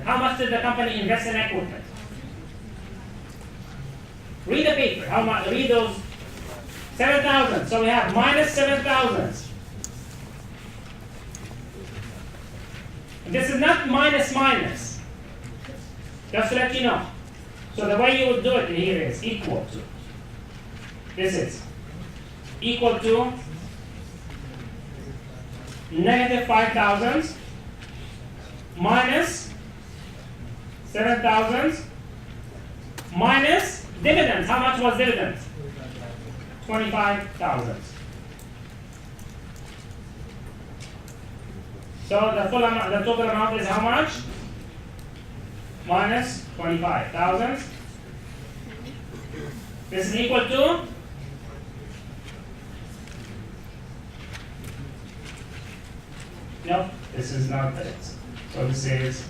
How much did the company invest in equipment? Read the paper. How much? Read those 7,000. So we have minus 7,000. This is not minus minus. Just to let you know. So the way you would do it here is equal to. This is equal to negative 5,000 minus 7,000 minus dividends. How much was dividends? 25,000. So the full amount, the total amount is how much? Minus 25,000. This is equal to nope, this is not it. So this is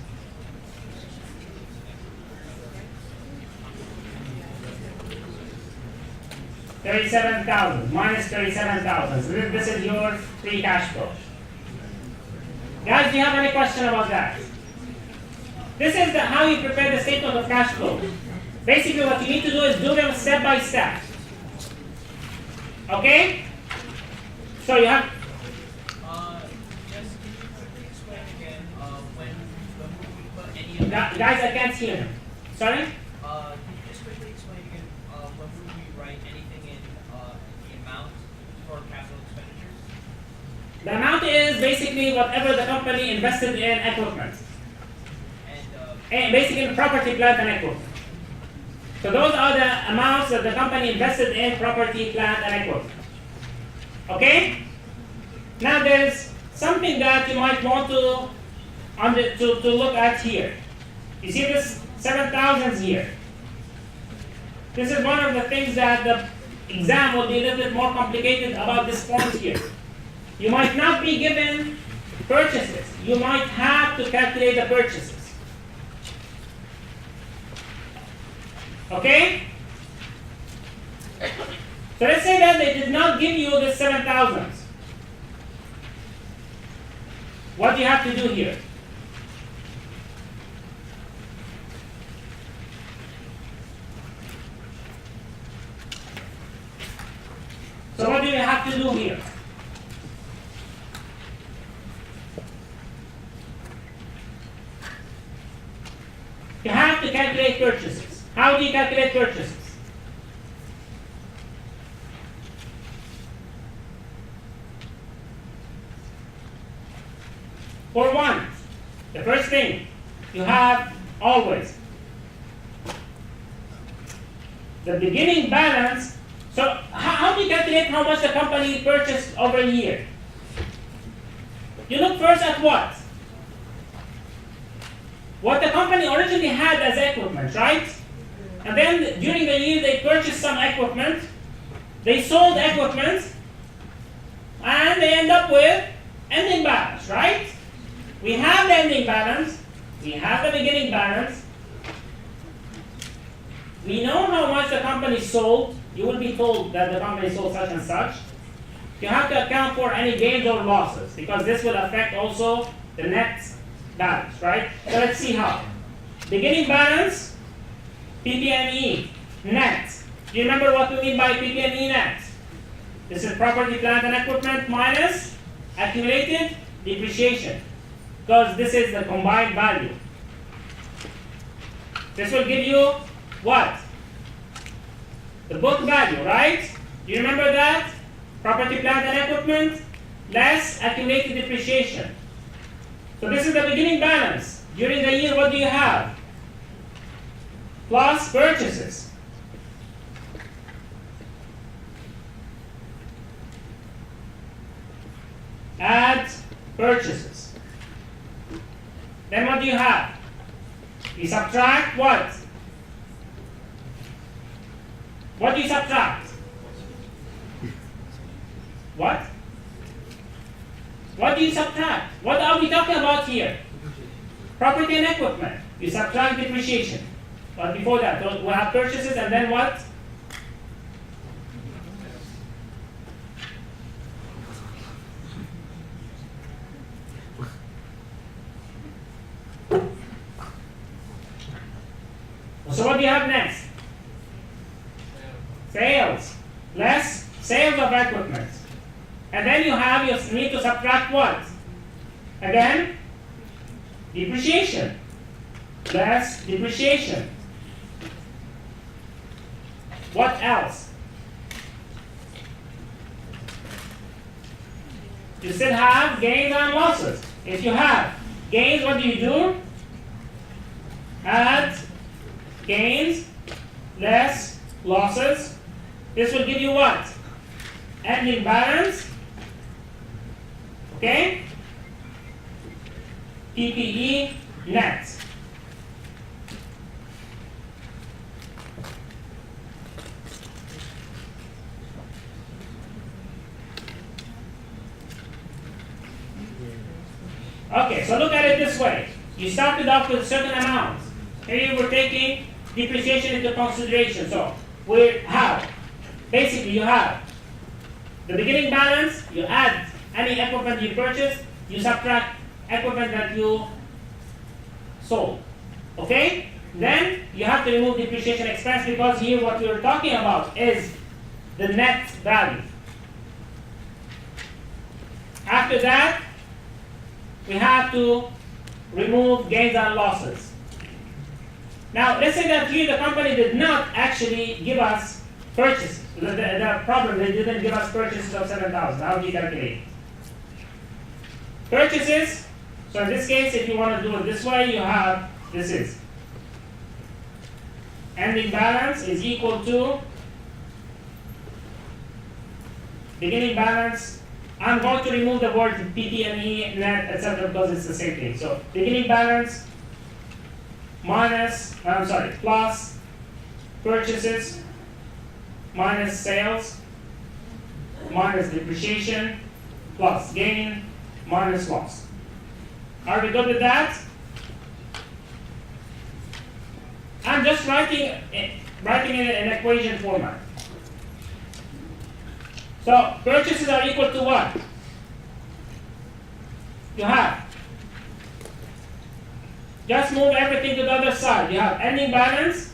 $37,000 minus $37,000. So this is your free cash flow. Guys, do you have any question about that? This is how you prepare the statement of cash flow. Basically, what you need to do is do them step by step. Okay? So you have. Just can you quickly explain again when we put any of Guys, I can't hear him. Sorry? Can you just quickly explain again when we write anything in the amount for capital expenditures? The amount is basically whatever the company invested in equipment. And basically in property, plant, and equipment. So those are the amounts that the company invested in property, plant, and equipment. Okay? Now there's something that you might want to look at here. You see this 7,000 here. This is one of the things that the exam will be a little bit more complicated about this point here. You might not be given purchases. You might have to calculate the purchases. Okay? So let's say that they did not give you the 7,000. What do you have to do here? So what do you have to do here? You have to calculate purchases. How do you calculate purchases? For one, the first thing, you have always the beginning balance. So how do you calculate how much the company purchased over a year? You look first at what? What the company originally had as equipment, right? And then during the year they purchased some equipment, they sold equipment, and they end up with ending balance, right? We have the ending balance, we have the beginning balance, we know how much the company sold. You will be told that the company sold such and such. You have to account for any gains or losses because this will affect also the net balance, right? So let's see how. Beginning balance, PP&E, net. Do you remember what we mean by PP&E net? This is property, plant, and equipment minus accumulated depreciation, because this is the combined value. This will give you what? The book value, right? Do you remember that? Property, plant, and equipment less accumulated depreciation. So this is the beginning balance. During the year, what do you have? Plus purchases. Add purchases. Then what do you have? You subtract what? What do you subtract? What? What do you subtract? What are we talking about here? Property and equipment. You subtract depreciation. But before that, we'll have purchases and then what? So what do you have next? Sales. Less sales of equipment. And then you need to subtract what? Again, depreciation. Less depreciation. What else? You still have gains and losses. If you have gains, what do? Add gains less losses. This will give you what? Ending balance. Okay? PPE net. Okay, so look at it this way. You started off with certain amounts. Here we're taking depreciation into consideration. So we have, basically you have the beginning balance, you add any equipment you purchased, you subtract equipment that you sold. Okay? Then you have to remove depreciation expense because here what we're talking about is the net value. After that, we have to remove gains and losses. Now, let's say that here the company did not actually give us purchases. The problem, they didn't give us purchases of 7,000. How do you calculate? Purchases, so in this case, if you want to do it this way, you have, this is ending balance is equal to beginning balance. I'm going to remove the word PP&E, net, etc. because it's the same thing. So beginning balance plus purchases minus sales minus depreciation plus gain minus loss. Are we good with that? I'm just writing it in equation format. So purchases are equal to what? You have, just move everything to the other side. You have ending balance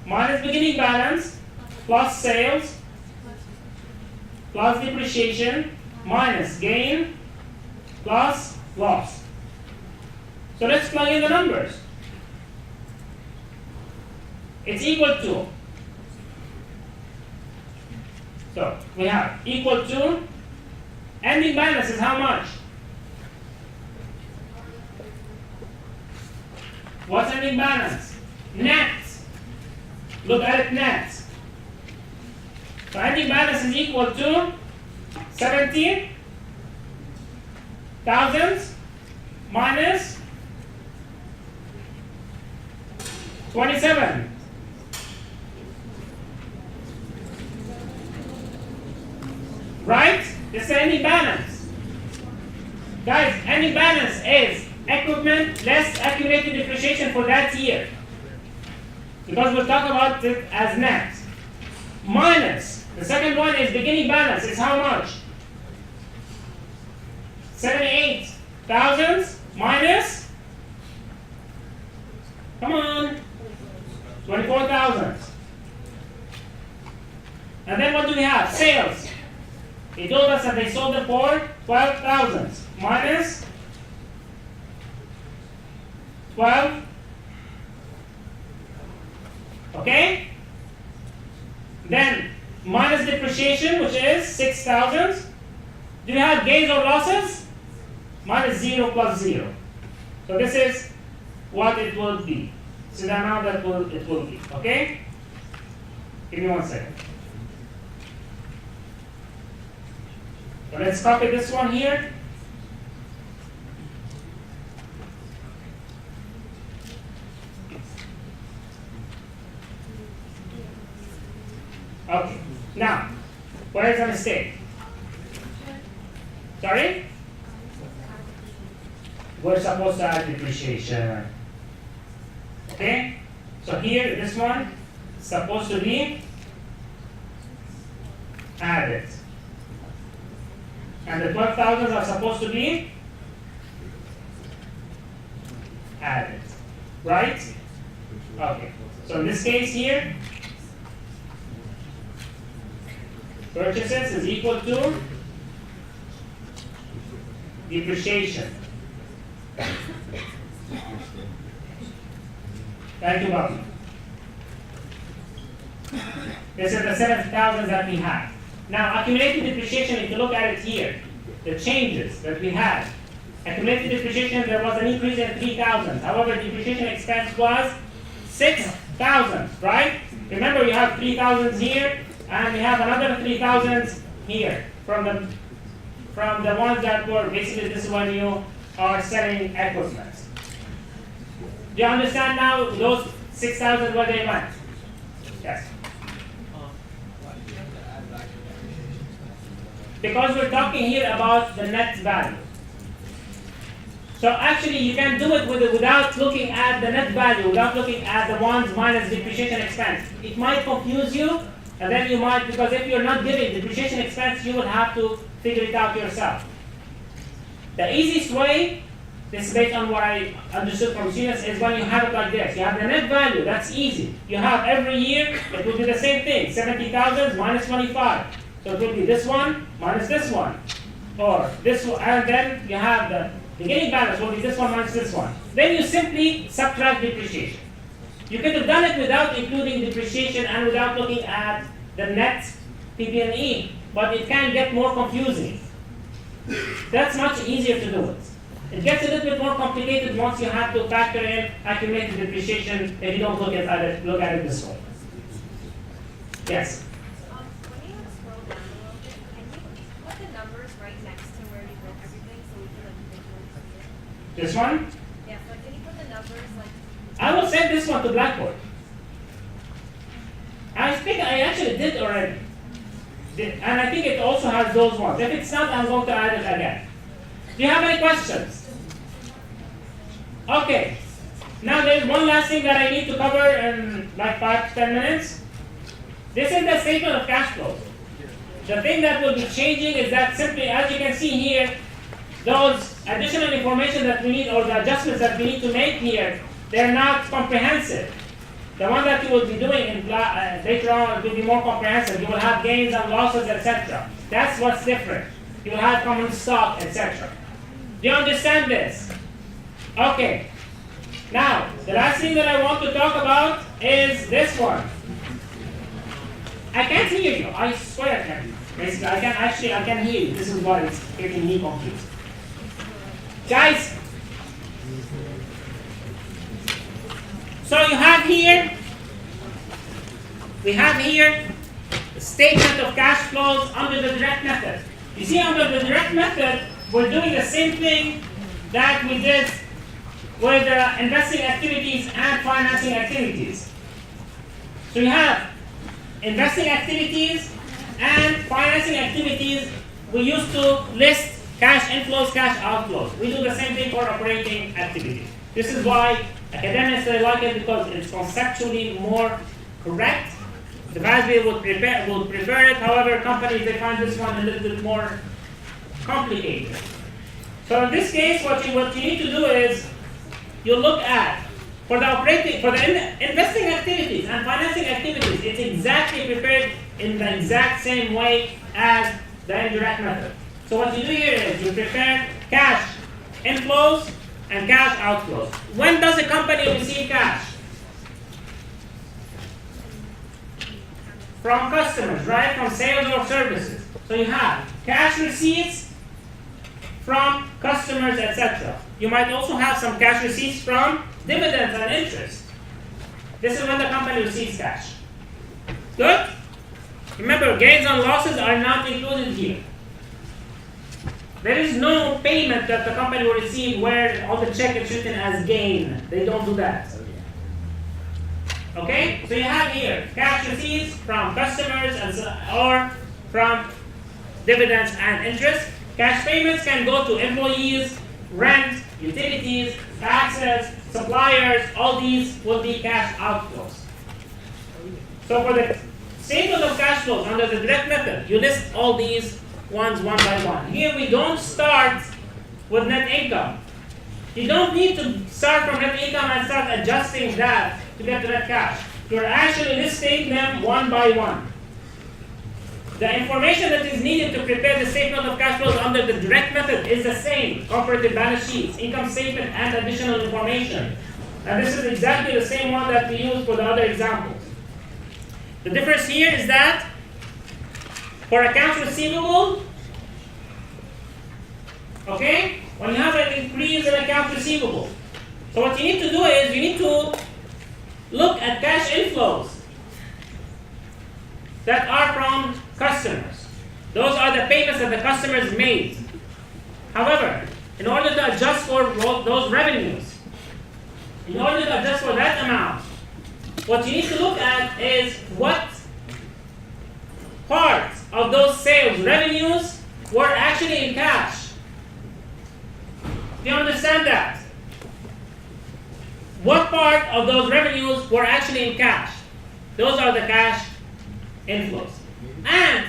minus beginning balance plus sales plus depreciation minus gain plus loss. So let's plug in the numbers. It's equal to, so we have equal to, ending balance is how much? What's ending balance? Net. Look at it net. So ending balance is equal to 17,000 minus 27. Right? This is ending balance. Guys, ending balance is equipment less accumulated depreciation for that year. Because we'll talk about it as net. Minus, the second one is beginning balance, is how much? 78,000 minus, come on, 24,000. And then what do we have? Sales. He told us that they sold it for 12,000 minus 12. Okay? Then minus depreciation, which is 6,000. Do you have gains or losses? Minus 0 plus 0. So this is what it will be. This is the amount that it will be. Okay? Give me 1 second. So let's copy this one here. Okay. Now, where is the mistake? Sorry? We're supposed to add depreciation. Okay? So here, this one is supposed to be added. And the 12,000 are supposed to be added. Right? Okay. So in this case here, purchases is equal to depreciation. Thank you, Bobby. This is the 7,000 that we have. Now, accumulated depreciation, if you look at it here, the changes that we had. Accumulated depreciation, there was an increase in 3,000. However, depreciation expense was 6,000, right? Remember, you have 3,000 here, and we have another 3,000 here from the ones that were basically this is when you are selling equipment. Do you understand now those 6,000 where they went? Yes. Because we're talking here about the net value. So actually you can do it without looking at the net value, without looking at the ones minus depreciation expense. It might confuse you, and then you might, because if you're not giving depreciation expense, you will have to figure it out yourself. The easiest way, this is based on what I understood from students, is when you have it like this. You have the net value, that's easy. You have every year, it will be the same thing, 70,000 minus 25. So it will be this one minus this one, or this one, and then you have the beginning balance will be this one minus this one. Then you simply subtract depreciation. You could have done it without including depreciation and without looking at the net PP&E, but it can get more confusing. That's much easier to do it. It gets a little bit more complicated once you have to factor in accumulated depreciation if you don't look at it this way. Yes? When you scroll down a little bit, can you put the numbers right next to where you wrote everything so we can visually see it? This one? Yeah, so can you put the numbers like... I will send this one to Blackboard. I think I actually did already. And I think it also has those ones. If it's not, I'm going to add it again. Do you have any questions? Okay. Now there's one last thing that I need to cover in like 5 to 10 minutes. This is the statement of cash flows. The thing that will be changing is that simply, as you can see here, those additional information that we need or the adjustments that we need to make here, they're not comprehensive. The one that you will be doing in later on will be more comprehensive. You will have gains and losses, etc. That's what's different. You will have common stock, etc. Do you understand this? Okay. Now, the last thing that I want to talk about is this one. I can't hear you. I swear I can. Basically, I can hear you. This is what is getting me confused. Guys, so you have here, we have here the statement of cash flows under the direct method. You see, under the direct method, we're doing the same thing that we did with investing activities and financing activities. So you have investing activities and financing activities. We used to list cash inflows, cash outflows. We do the same thing for operating activities. This is why academics they like it, because it's conceptually more correct. The FASB would prefer it. However, companies they find this one a little bit more complicated. So in this case, what you need to do is you look at for the investing activities and financing activities. It's exactly prepared in the exact same way as the indirect method. So what you do here is you prepare cash inflows and cash outflows. When does a company receive cash? From customers, right? From sales or services. So you have cash receipts from customers, etc. You might also have some cash receipts from dividends and interest. This is when the company receives cash. Good? Remember, gains and losses are not included here. There is no payment that the company will receive where on the check is written as gain. They don't do that. Okay? So you have here cash receipts from customers or from dividends and interest. Cash payments can go to employees, rent, utilities, taxes, suppliers. All these will be cash outflows. So for the statement of cash flows under the direct method, you list all these ones one by one. Here we don't start with net income. You don't need to start from net income and start adjusting that to get to that cash. You're actually listing them one by one. The information that is needed to prepare the statement of cash flows under the direct method is the same. Comparative balance sheets, income statement, and additional information. And this is exactly the same one that we used for the other examples. The difference here is that for accounts receivable, okay, when you have an increase in accounts receivable, so what you need to do is you need to look at cash inflows that are from customers. Those are the payments that the customers made. However, in order to adjust for those revenues, in order to adjust for that amount, what you need to look at is what parts of those sales revenues were actually in cash. Do you understand that? What part of those revenues were actually in cash? Those are the cash inflows. And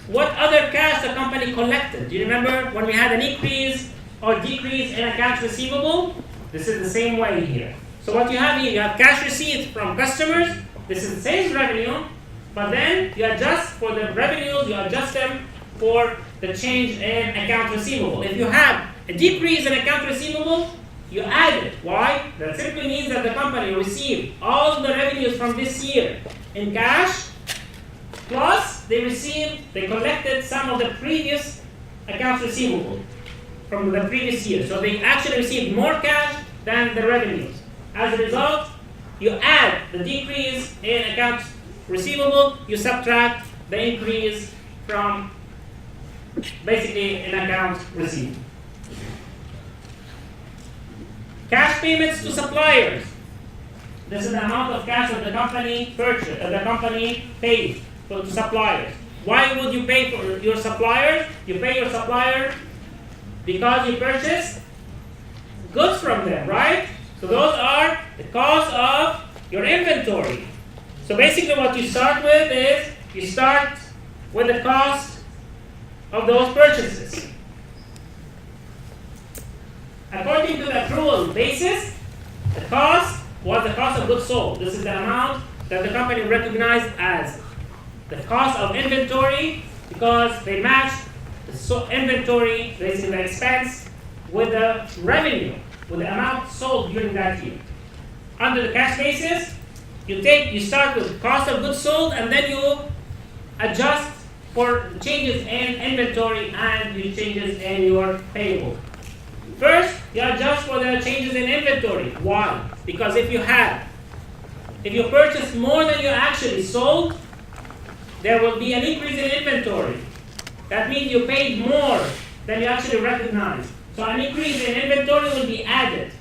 what other cash the company collected? Do you remember when we had an increase or decrease in accounts receivable? This is the same way here. So what you have here, you have cash receipts from customers. This is sales revenue. But then you adjust for the revenues, you adjust them for the change in accounts receivable. If you have a decrease in accounts receivable, you add it. Why? That simply means that the company received all the revenues from this year in cash, plus they collected some of the previous accounts receivable from the previous year. So they actually received more cash than the revenues. As a result, you add the decrease in accounts receivable, you subtract the increase from basically in accounts received. Cash payments to suppliers. This is the amount of cash that the company purchased, the company paid to suppliers. Why would you pay for your suppliers? You pay your supplier because you purchased goods from them, right? So those are the cost of your inventory. So basically what you start with is, you start with the cost of those purchases. According to the accrual basis, the cost was the cost of goods sold. This is the amount that the company recognized as the cost of inventory because they matched the inventory, basically the expense, with the revenue, with the amount sold during that year. Under the cash basis, you start with cost of goods sold and then you adjust for changes in inventory and your changes in your payable. First, you adjust for the changes in inventory. Why? Because if you purchased more than you actually sold, there will be an increase in inventory. That means you paid more than you actually recognized. So an increase in inventory will be added.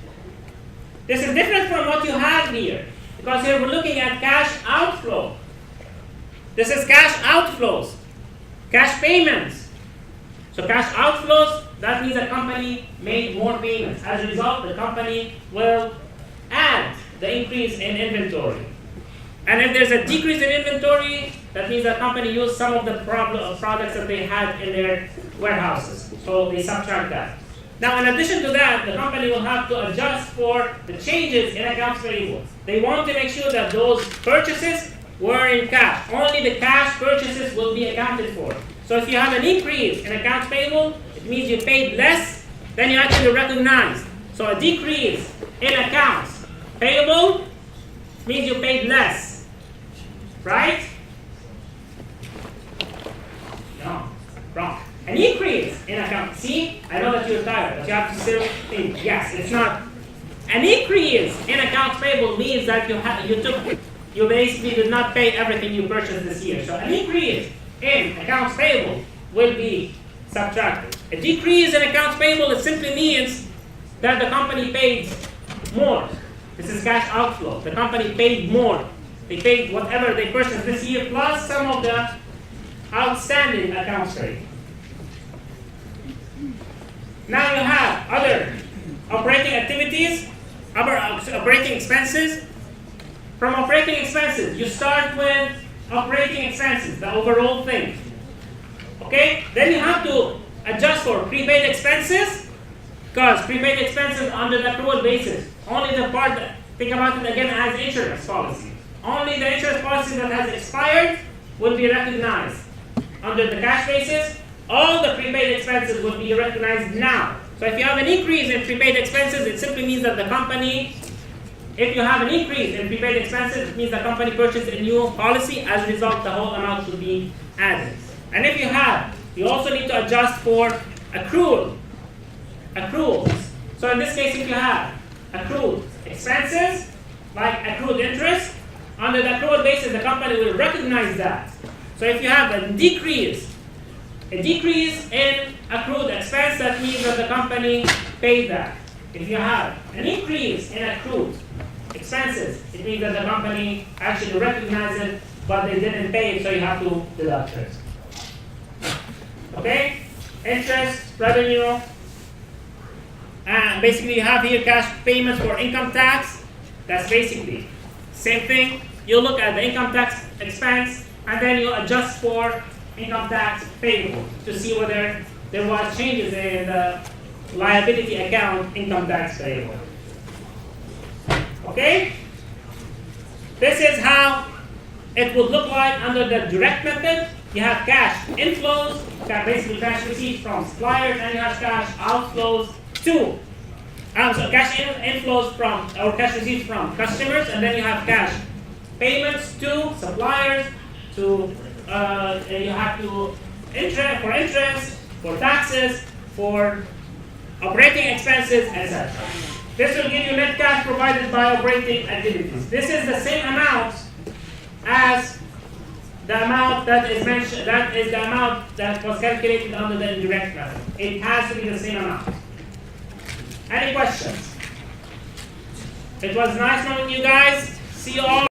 This is different from what you have here, because here we're looking at cash outflow. This is cash outflows, cash payments. So cash outflows, that means the company made more payments. As a result, the company will add the increase in inventory. And if there's a decrease in inventory, that means the company used some of the products that they had in their warehouses. So they subtract that. Now, in addition to that, the company will have to adjust for the changes in accounts payable. They want to make sure that those purchases were in cash. Only the cash purchases will be accounted for. So if you have an increase in accounts payable, it means you paid less than you actually recognized. So a decrease in accounts payable means you paid less. Right? No, wrong. An increase in accounts. See, I know that you're tired, but you have to still think. Yes, it's not. An increase in accounts payable means that you basically did not pay everything you purchased this year. So an increase in accounts payable will be subtracted. A decrease in accounts payable, it simply means that the company paid more. This is cash outflow. The company paid more. They paid whatever they purchased this year plus some of the outstanding accounts payable. Now you have other operating activities, other operating expenses. From operating expenses, you start with operating expenses, the overall thing. Okay? Then you have to adjust for prepaid expenses, because prepaid expenses under the accrual basis, only the part think about it again as insurance policy. Only the insurance policy that has expired will be recognized under the cash basis. All the prepaid expenses will be recognized now. So if you have an increase in prepaid expenses, it simply means that the company, if you have an increase in prepaid expenses, it means the company purchased a new policy. As a result, the whole amount should be added. And if you also need to adjust for accruals. So in this case, if you have accrued expenses, like accrued interest, under the accrual basis, the company will recognize that. So if you have a decrease in accrued expense, that means that the company paid that. If you have an increase in accrued expenses, it means that the company actually recognized it, but they didn't pay it, so you have to deduct it. Okay? Interest, revenue, and basically you have here cash payments for income tax. That's basically same thing. You look at the income tax expense, and then you adjust for income tax payable to see whether there was changes in the liability account income tax payable. Okay? This is how it would look like under the direct method. You have cash inflows, basically cash receipts from suppliers, and you have cash outflows so cash inflows from, or cash receipts from customers, and then you have cash payments to suppliers, you have to interest, for taxes, for operating expenses, etc. This will give you net cash provided by operating activities. This is the same amount as the amount that is mentioned, that is the amount that was calculated under the indirect method. It has to be the same amount. Any questions? It was nice knowing you guys. See you all.